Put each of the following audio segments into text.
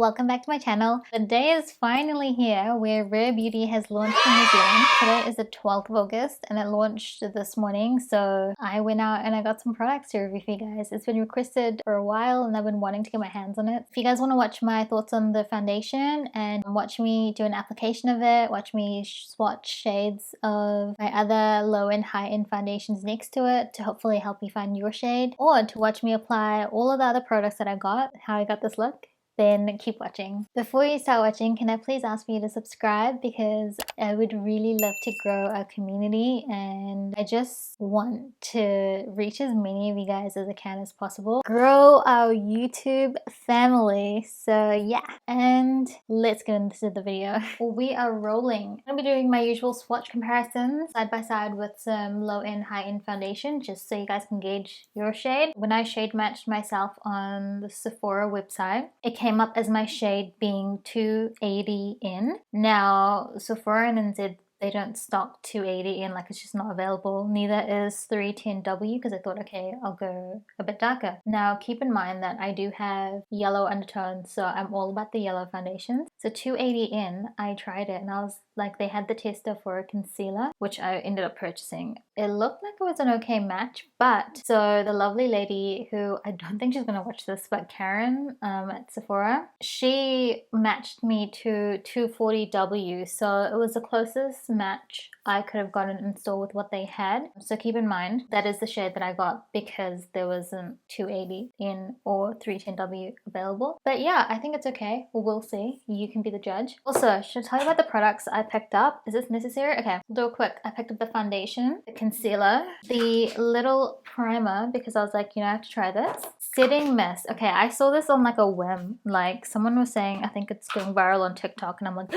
welcome back to my channel. The day is finally here where Rare Beauty has launched in New Zealand. Today is the 12th of August and it launched this morning, so I went out and I got some products to review for you guys. It's been requested for a while and I've been wanting to get my hands on it. If you guys want to watch my thoughts on the foundation and watch me do an application of it, watch me swatch shades of my other low-end, high-end foundations next to it to hopefully help you find your shade, or to watch me apply all of the other products that I got, how I got this look, then keep watching. Before you start watching, can I please ask for you to subscribe, because I would really love to grow our community and I just want to reach as many of you guys as I can as possible. Grow our YouTube family. So yeah, and let's get into the video. We are rolling. I'm going to be doing my usual swatch comparisons side by side with some low-end, high-end foundation, just so you guys can gauge your shade. When I shade matched myself on the Sephora website, it came up as my shade being 280 in. Now Sephora and NZ, they don't stock 280 in, like it's just not available. Neither is 310W, because I thought, okay, I'll go a bit darker. Now keep in mind that I do have yellow undertones, so I'm all about the yellow foundations. So 280 in, I tried it and I was like, they had the tester for a concealer, which I ended up purchasing. It looked like it was an okay match, but so the lovely lady who, I don't think she's gonna watch this, but Karen at Sephora, she matched me to 240W, so it was the closest match I could have gotten in store with what they had. So keep in mind that is the shade that I got because there wasn't 280 in or 310W available. But yeah, I think it's okay. We'll see. You can be the judge. Also, should I tell you about the products I picked up? Is this necessary? Okay, we'll do it quick. I picked up the foundation, the concealer, the little primer, because I was like, you know, I have to try this. Setting mist. Okay, I saw this on like a whim. Like someone was saying, I think it's going viral on TikTok, and I'm like,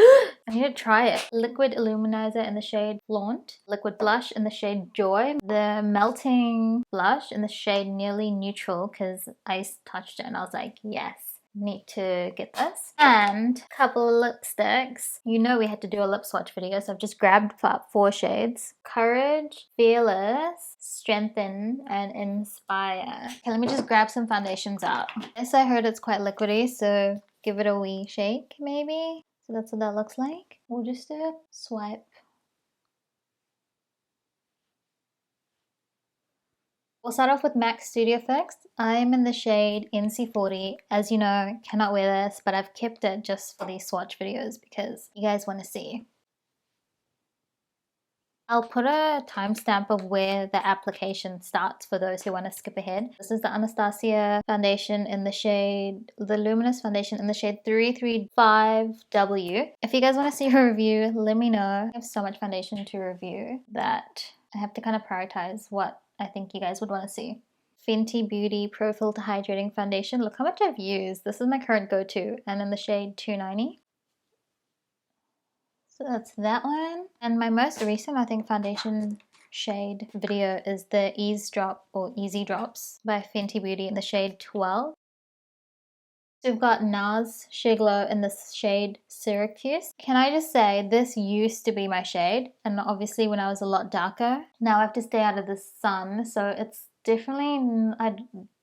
I need to try it. Liquid Illuminizer in the shade Flaunt. Liquid blush in the shade Joy. The melting blush in the shade Nearly Neutral, because I touched it and I was like, yes, need to get this. And a couple of lipsticks. You know we had to do a lip swatch video, so I've just grabbed 4 shades. Courage, Fearless, Strengthen, and Inspire. Okay, let me just grab some foundations out. Yes, I heard it's quite liquidy, so give it a wee shake maybe. So that's what that looks like. We'll just do a swipe. We'll start off with MAC Studio Fix. I'm in the shade NC40. As you know, cannot wear this, but I've kept it just for these swatch videos because you guys want to see. I'll put a timestamp of where the application starts for those who want to skip ahead. This is the Anastasia foundation in the shade, the Luminous foundation in the shade 335W. If you guys want to see a review, let me know. I have so much foundation to review that I have to kind of prioritize what I think you guys would want to see. Fenty Beauty Pro Filter Hydrating Foundation. Look how much I've used. This is my current go-to, and in the shade 290. So that's that one. And my most recent, I think, foundation shade video is the Ease Drop or Easy Drops by Fenty Beauty in the shade 12. So we've got Nars Sheer Glow in the shade Syracuse. Can I just say, this used to be my shade, and obviously when I was a lot darker. Now I have to stay out of the sun, so it's definitely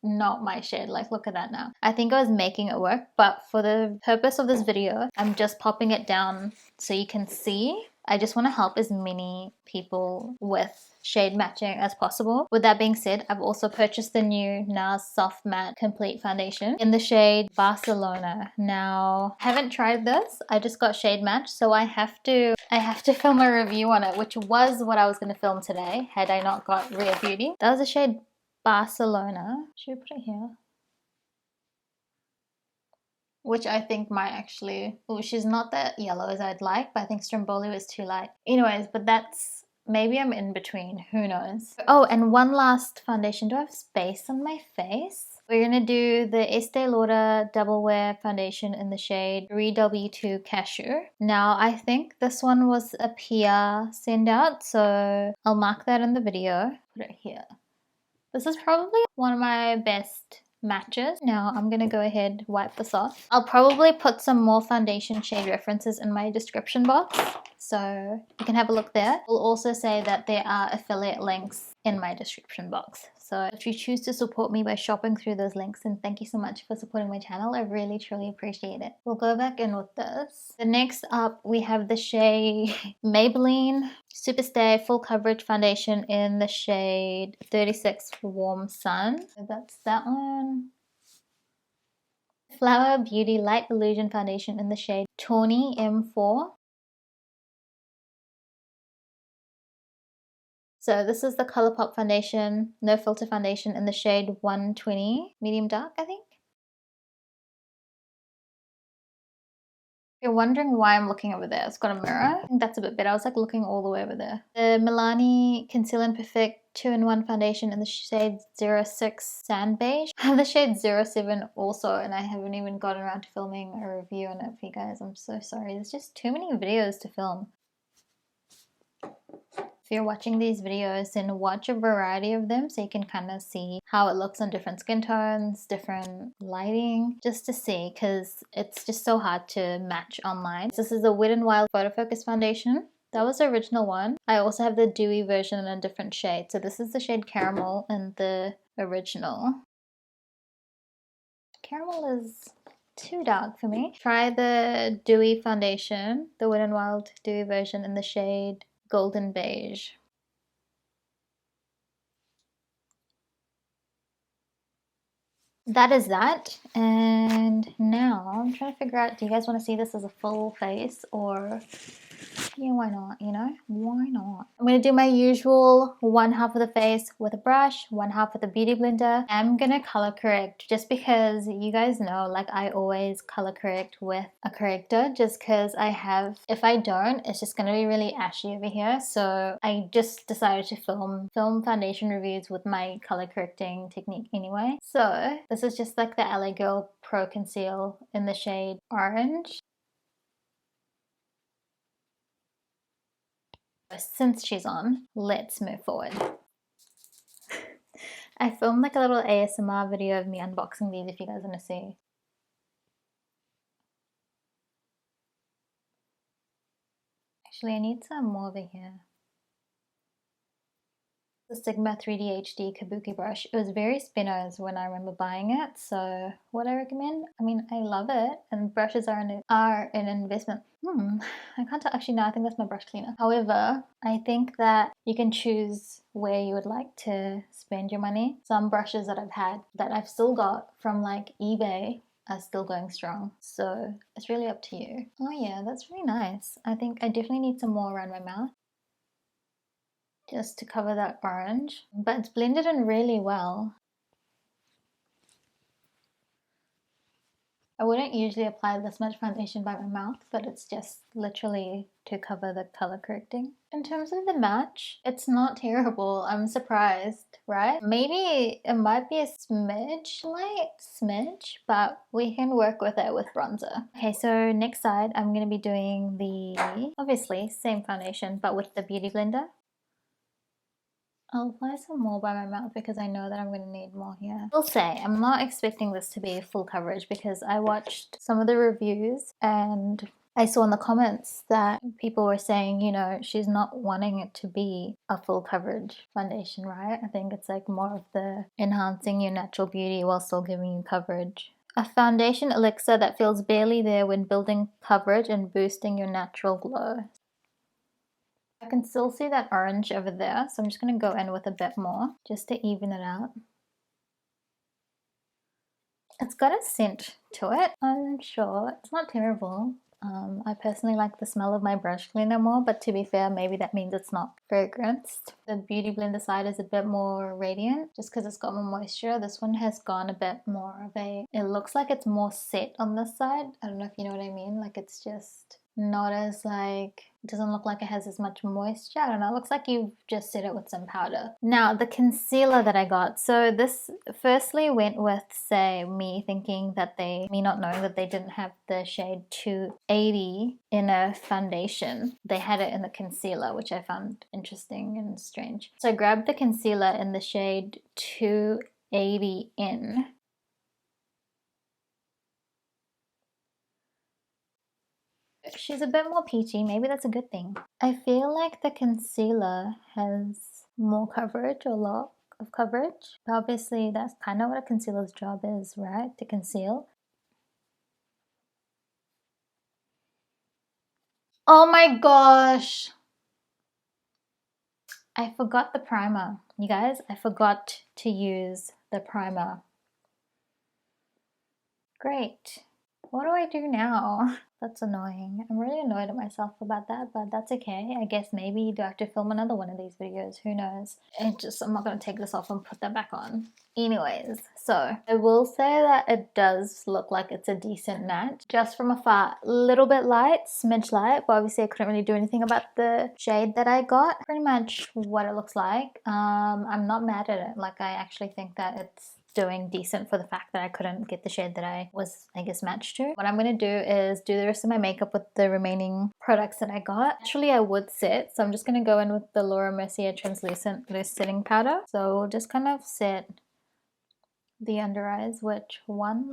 not my shade. Like, look at that now. I think I was making it work, but for the purpose of this video, I'm just popping it down so you can see. I just want to help as many people with shade matching as possible. With that being said, I've also purchased the new Nars Soft Matte Complete Foundation in the shade Barcelona. Now, I haven't tried this. I just got shade match, so I have to film a review on it, which was what I was going to film today had I not got Rare Beauty. That was the shade Barcelona. Should we put it here? Which I think might actually, oh, she's not that yellow as I'd like, but I think Stromboli was too light. Anyways, but that's, maybe I'm in between, who knows. Oh, and one last foundation. Do I have space on my face? We're gonna do the Estee Lauder Double Wear Foundation in the shade 3W2 Cashew. Now, I think this one was a PR send out, so I'll mark that in the video. Put it here. This is probably one of my best matches. Now I'm gonna go ahead, wipe this off. I'll probably put some more foundation shade references in my description box, so you can have a look there. I'll also say that there are affiliate links in my description box, So if you choose to support me by shopping through those links, then thank you so much for supporting my channel. I really truly appreciate it. We'll go back in with this. The next up we have the Shay Maybelline Superstay Full Coverage Foundation in the shade 36 Warm Sun. So that's that one. Flower Beauty Light Illusion Foundation in the shade Tawny M4. So this is the Colourpop foundation, no filter foundation in the shade 120, medium dark, I think. If you're wondering why I'm looking over there, it's got a mirror. I think that's a bit better. I was like looking all the way over there. The Milani Conceal and Perfect 2-in-1 foundation in the shade 06 Sand Beige. I have the shade 07 also, and I haven't even gotten around to filming a review on it for you guys. I'm so sorry. There's just too many videos to film. If you're watching these videos, then watch a variety of them so you can kind of see how it looks on different skin tones, different lighting, just to see, because it's just so hard to match online. This is the Wet n Wild Photo Focus foundation. That was the original one. I also have the dewy version in a different shade. So this is the shade Caramel in the original. Caramel is too dark for me. Try the dewy foundation, the Wet n Wild dewy version in the shade Golden Beige. That is that. And now I'm trying to figure out, do you guys want to see this as a full face or... yeah, why not, you know? Why not? I'm going to do my usual one half of the face with a brush, one half with a beauty blender. I'm going to color correct just because you guys know, like, I always color correct with a corrector just because I have, if I don't, it's just going to be really ashy over here. So I just decided to film foundation reviews with my color correcting technique anyway. So this is just like the LA Girl Pro Conceal in the shade Orange. Since she's on, let's move forward. I filmed like a little ASMR video of me unboxing these if you guys want to see. Actually, I need some more over here. The Sigma 3D HD Kabuki brush. It was very spinners when I remember buying it, so what I recommend? I mean, I love it, and brushes are an investment. I can't tell. Actually, no, I think that's my brush cleaner. However, I think that you can choose where you would like to spend your money. Some brushes that I've had that I've still got from like eBay are still going strong, so it's really up to you. Oh yeah, that's really nice. I think I definitely need some more around my mouth, just to cover that orange, but it's blended in really well. I wouldn't usually apply this much foundation by my mouth, but it's just literally to cover the color correcting. In terms of the match, it's not terrible. I'm surprised, right? Maybe it might be a smidge light, but we can work with it with bronzer. Okay, so next side, I'm going to be doing the, obviously, same foundation, but with the Beauty Blender. I'll apply some more by my mouth because I know that I'm going to need more here. I'll say, I'm not expecting this to be full coverage because I watched some of the reviews and I saw in the comments that people were saying, you know, she's not wanting it to be a full coverage foundation, right? I think it's like more of the enhancing your natural beauty while still giving you coverage. A foundation elixir that feels barely there when building coverage and boosting your natural glow. I can still see that orange over there, so I'm just going to go in with a bit more just to even it out. It's got a scent to it, I'm sure. It's not terrible. I personally like the smell of my brush cleaner more, but to be fair, maybe that means it's not fragranced. The Beauty Blender side is a bit more radiant just because it's got more moisture. This one has gone a bit more of a, it looks like it's more set on this side. I don't know if you know what I mean, like it's just not as like, it doesn't look like it has as much moisture. I don't know, it looks like you've just set it with some powder. Now the concealer that I got, so this firstly went with, say, me thinking that me not knowing that they didn't have the shade 280 in a foundation. They had it in the concealer, which I found interesting and strange. So I grabbed the concealer in the shade 280 in. She's a bit more peachy, maybe that's a good thing. I feel like the concealer has more coverage or lock of coverage. But obviously that's kind of what a concealer's job is, right? To conceal. Oh my gosh! I forgot the primer. You guys, I forgot to use the primer. Great. What do I do now? That's annoying. I'm really annoyed at myself about that, but that's okay. I guess maybe you do have to film another one of these videos. Who knows? I'm not going to take this off and put that back on. Anyways, so I will say that it does look like it's a decent matte. Just from afar, a little bit light, smidge light, but obviously I couldn't really do anything about the shade that I got. Pretty much what it looks like. I'm not mad at it. Like, I actually think that it's doing decent for the fact that I couldn't get the shade that I was, I guess, matched to. What I'm going to do is do the rest of my makeup with the remaining products that I got. Actually, I would set, so I'm just going to go in with the Laura Mercier Translucent Loose Setting Powder. So we'll just kind of set the under eyes, which one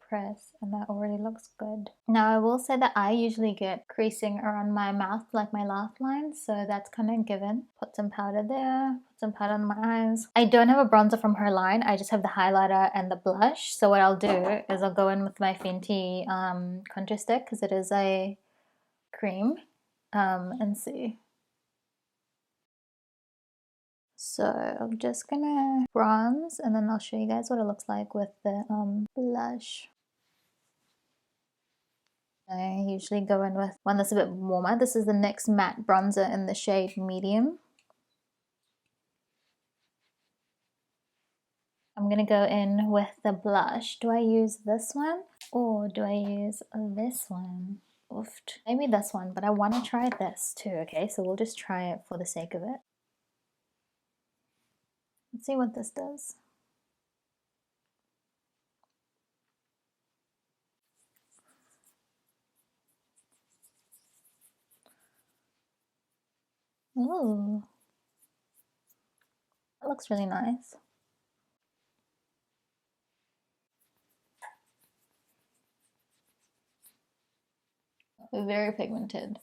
press, and that already looks good. Now I will say that I usually get creasing around my mouth, like my laugh line, so that's kind of given. Put some powder there, put some powder on my eyes. I don't have a bronzer from her line, I just have the highlighter and the blush. So what I'll do is I'll go in with my Fenty contour stick, because it is a cream, and see. So I'm just gonna bronze, and then I'll show you guys what it looks like with the blush. I usually go in with one that's a bit warmer. This is the NYX Matte Bronzer in the shade Medium. I'm gonna go in with the blush. Do I use this one or do I use this one? Oof. Maybe this one, but I want to try this too, okay? So we'll just try it for the sake of it. Let's see what this does. Ooh. That looks really nice. Very pigmented.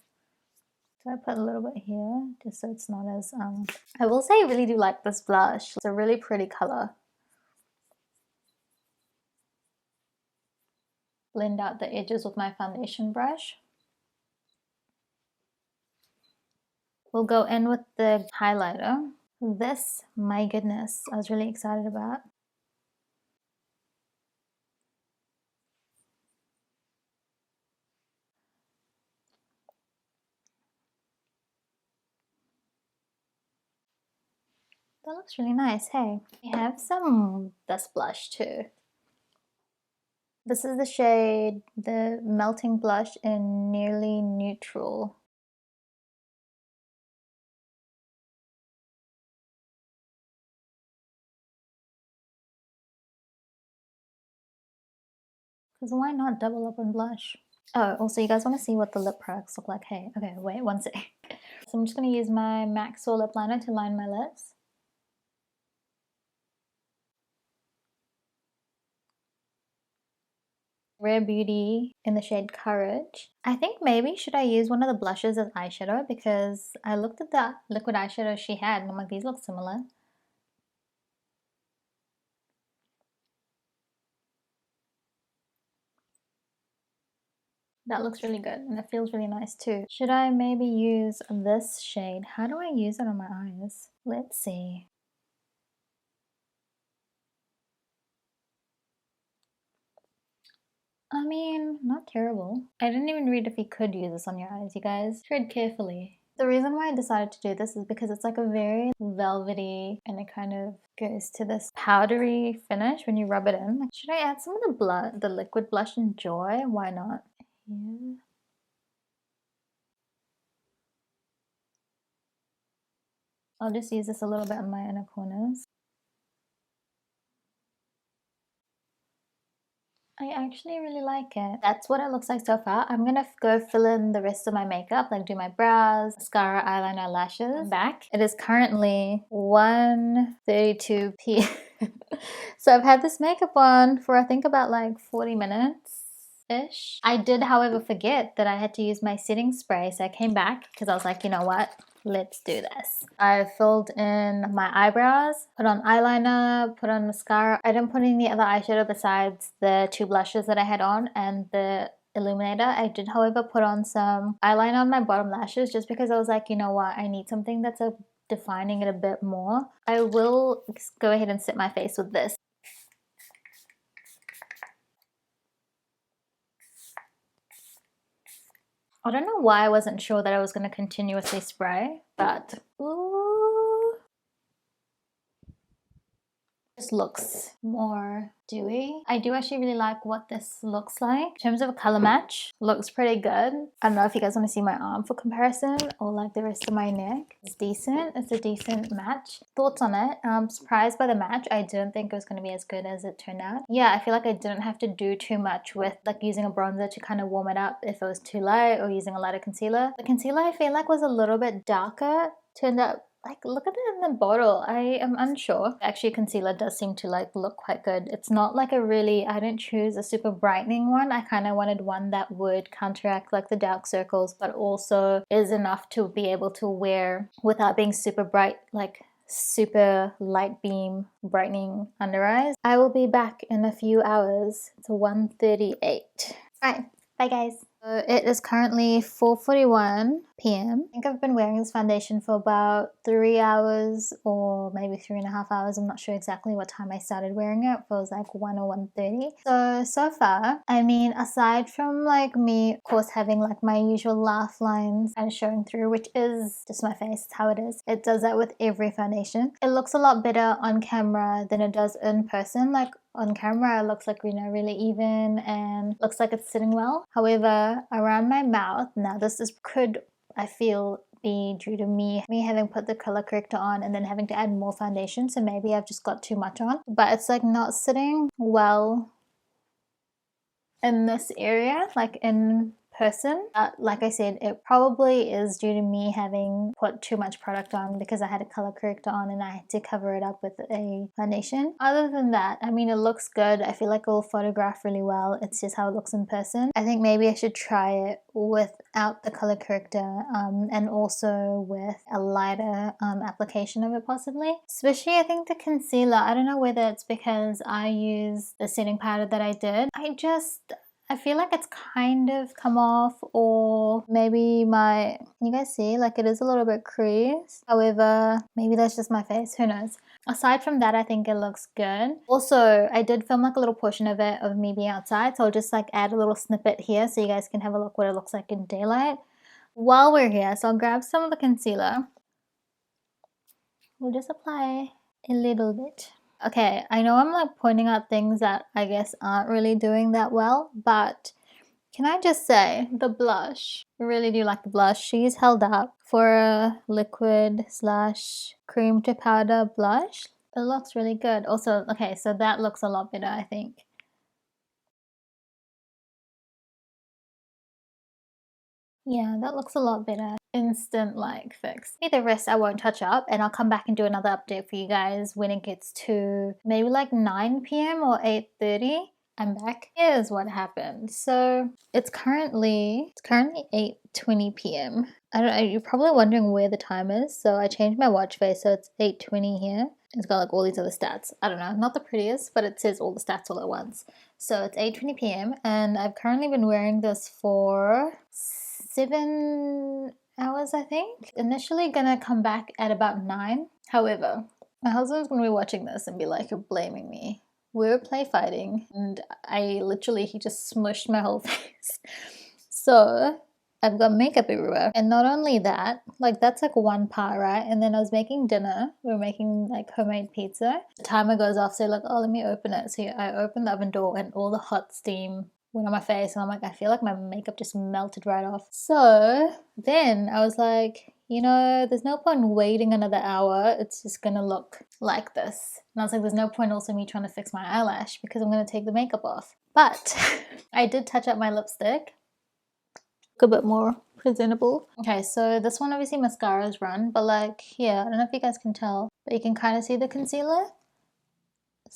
So I put a little bit here, just so it's not as, I will say I really do like this blush. It's a really pretty color. Blend out the edges with my foundation brush. We'll go in with the highlighter. This, my goodness, I was really excited about. That looks really nice, hey. We have this blush too. This is the shade, the Melting Blush in Nearly Neutral. Because why not double up on blush? Oh, also you guys want to see what the lip products look like, hey? Okay, wait one sec. So I'm just going to use my MAC Soar lip liner to line my lips. Rare Beauty in the shade Courage. I think maybe should I use one of the blushes as eyeshadow, because I looked at the liquid eyeshadow she had and I'm like, these look similar. That looks really good and it feels really nice too. Should I maybe use this shade? How do I use it on my eyes? Let's see. I mean, not terrible. I didn't even read if you could use this on your eyes, you guys. Tread carefully. The reason why I decided to do this is because it's like a very velvety, and it kind of goes to this powdery finish when you rub it in. Like, should I add some of the liquid blush in Joy? Why not? Yeah. I'll just use this a little bit on my inner corners. I actually really like it. That's what it looks like so far. I'm gonna go fill in the rest of my makeup, like do my brows, mascara, eyeliner, lashes. Back. It is currently 1:32 p.m. So I've had this makeup on for I think about like 40 minutes-ish. I did, however, forget that I had to use my setting spray, so I came back because I was like, you know what? let's do this. I filled in my eyebrows, put on eyeliner, put on mascara. I didn't put any other eyeshadow besides the 2 blushes that I had on and the illuminator. I did, however, put on some eyeliner on my bottom lashes just because I was like, you know what, I need something that's defining it a bit more. I will go ahead and set my face with this. I don't know why I wasn't sure that I was going to continuously spray, but ooh, this looks more dewy. I do actually really like what this looks like. In terms of a color match, looks pretty good. I don't know if you guys want to see my arm for comparison or like the rest of my neck. It's decent. It's a decent match. Thoughts on it? I'm surprised by the match. I didn't think it was going to be as good as it turned out. Yeah, I feel like I didn't have to do too much with like using a bronzer to kind of warm it up if it was too light, or using a lighter concealer. The concealer I feel like was a little bit darker. Turned out, like, look at it in the bottle. I am unsure. Actually, concealer does seem to like look quite good. It's not like a really, I didn't choose a super brightening one. I kind of wanted one that would counteract like the dark circles, but also is enough to be able to wear without being super bright, like super light beam brightening under eyes. I will be back in a few hours. It's 1:38. Alright, bye guys. So it is currently 4:41 p.m. I think I've been wearing this foundation for about 3 hours or maybe 3.5 hours. I'm not sure exactly what time I started wearing it. It was like 1 or 1:30. So far, I mean, aside from like me, of course, having like my usual laugh lines and showing through, which is just my face, it's how it is. It does that with every foundation. It looks a lot better on camera than it does in person. Like on camera, it looks like, you know, really even and looks like it's sitting well. However, around my mouth, now this could, I feel, be due to me having put the color corrector on and then having to add more foundation, so maybe I've just got too much on, but it's like not sitting well in this area, like in person. Like I said, it probably is due to me having put too much product on because I had a color corrector on and I had to cover it up with a foundation. Other than that, I mean, it looks good. I feel like it will photograph really well. It's just how it looks in person. I think maybe I should try it without the color corrector and also with a lighter application of it possibly. Especially I think the concealer, I don't know whether it's because I use the setting powder that I did. I feel like it's kind of come off, or maybe can you guys see, like it is a little bit creased. However, maybe that's just my face, who knows. Aside from that, I think it looks good. Also, I did film like a little portion of it of me being outside, so I'll just like add a little snippet here so you guys can have a look what it looks like in daylight while we're here. So I'll grab some of the concealer. We'll just apply a little bit. Okay, I know I'm like pointing out things that I guess aren't really doing that well, but can I just say the blush? I really do like the blush. She's held up for a liquid / cream to powder blush. It looks really good. Also, okay, so that looks a lot better, I think. Yeah, that looks a lot better. Instant like fix. The rest I won't touch up, and I'll come back and do another update for you guys when it gets to maybe like 9 p.m. or 8:30. I'm back. Here's what happened. So it's currently 8:20 p.m. I don't know, you're probably wondering where the time is. So I changed my watch face, so it's 8:20 here. It's got like all these other stats. I don't know, not the prettiest, but it says all the stats all at once. So it's 8:20 p.m. and I've currently been wearing this for 7 hours, I think. Initially gonna come back at about 9. However, my husband's gonna be watching this and be like, you're blaming me. We were play fighting and he just smushed my whole face. So I've got makeup everywhere. And not only that, like that's like one part, right? And then I was making dinner. We were making like homemade pizza. The timer goes off, so like, oh, let me open it. So I opened the oven door and all the hot steam went on my face, and I'm like, I feel like my makeup just melted right off. So then I was like, you know, there's no point waiting another hour. It's just gonna look like this. And I was like, there's no point also me trying to fix my eyelash because I'm gonna take the makeup off. But I did touch up my lipstick. Look a bit more presentable. Okay, so this one obviously mascara's run, but like here, I don't know if you guys can tell, but you can kind of see the concealer.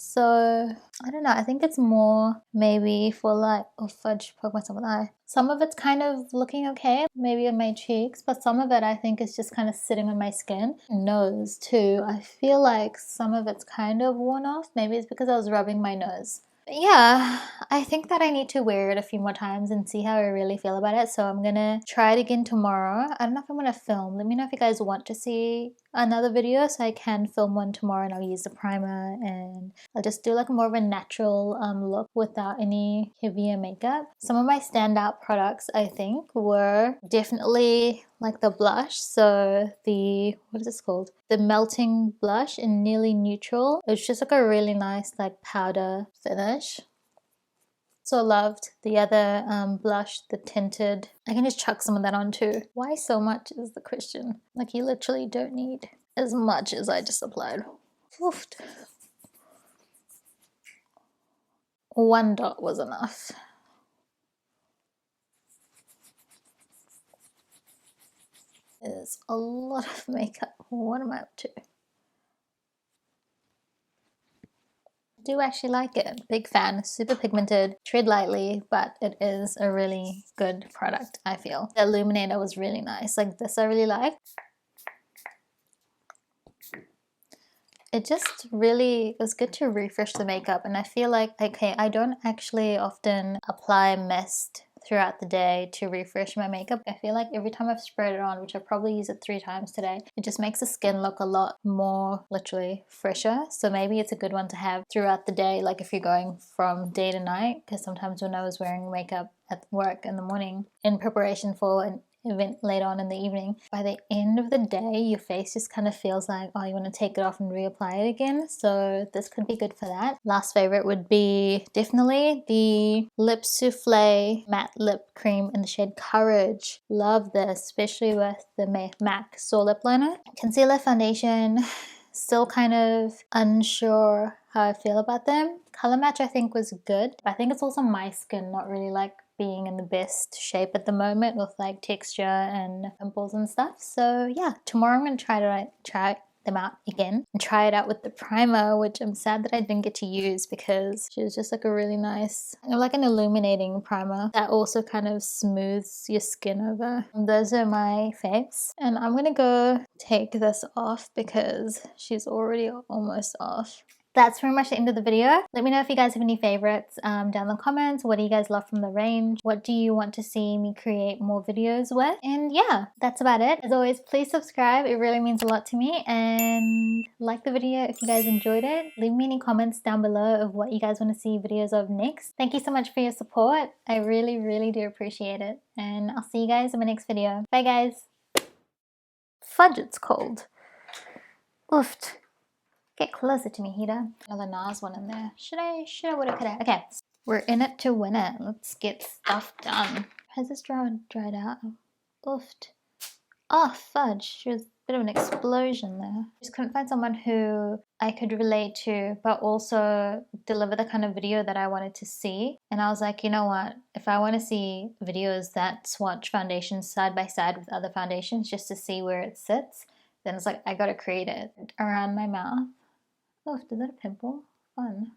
So I don't know, I think it's more maybe for like, oh fudge, poke myself in the eye. Some of it's kind of looking okay, maybe on my cheeks, but some of it I think is just kind of sitting on my skin. Nose too, I feel like some of it's kind of worn off. Maybe it's because I was rubbing my nose. But yeah, I think that I need to wear it a few more times and see how I really feel about it. So I'm gonna try it again tomorrow. I don't know if I'm gonna film. Let me know if you guys want to see another video so I can film one tomorrow, and I'll use the primer and I'll just do like more of a natural look without any heavier makeup. Some of my standout products I think were definitely like the blush. So the, what is this called? The Melting Blush in Nearly Neutral. It's just like a really nice like powder finish. So loved the other blush, the Tinted. I can just chuck some of that on too. Why so much is the question. Like you literally don't need as much as I just applied. Oofed. One dot was enough. It's a lot of makeup. What am I up to? Do actually like it. Big fan, super pigmented, tread lightly, but it is a really good product, I feel. The illuminator was really nice. Like this I really like. It just really was good to refresh the makeup, and I feel like, okay, I don't actually often apply mist throughout the day to refresh my makeup. I feel like every time I've sprayed it on, which I probably use it 3 times today, it just makes the skin look a lot more literally fresher. So maybe it's a good one to have throughout the day, like if you're going from day to night, because sometimes when I was wearing makeup at work in the morning in preparation for an event later on in the evening, by the end of the day your face just kind of feels like, oh, you want to take it off and reapply it again. So this could be good for that. Last favorite would be definitely the Lip Soufflé matte lip cream in the shade Courage. Love this, especially with the MAC Soar lip liner. Concealer, foundation, still kind of unsure how I feel about them. Color match I think was good, but I think it's also my skin not really like being in the best shape at the moment with like texture and pimples and stuff. So yeah, tomorrow I'm going to try them out again and try it out with the primer, which I'm sad that I didn't get to use because she was just like a really nice, like an illuminating primer that also kind of smooths your skin over. And those are my faves, and I'm gonna go take this off because she's already almost off. That's pretty much the end of the video. Let me know if you guys have any favorites down in the comments. What do you guys love from the range? What do you want to see me create more videos with? And yeah, that's about it. As always, please subscribe. It really means a lot to me. And like the video if you guys enjoyed it. Leave me any comments down below of what you guys want to see videos of next. Thank you so much for your support. I really, really do appreciate it. And I'll see you guys in my next video. Bye guys. Fudge, it's cold. Oofed. Get closer to me, Hida. Another Nars one in there. Should I, woulda, coulda. Okay, we're in it to win it. Let's get stuff done. Has this dried out? Oofed. Oh, fudge. She was a bit of an explosion there. Just couldn't find someone who I could relate to, but also deliver the kind of video that I wanted to see. And I was like, you know what? If I want to see videos that swatch foundations side by side with other foundations just to see where it sits, then it's like, I gotta create it around my mouth. Oh, is that a pimple? Fun.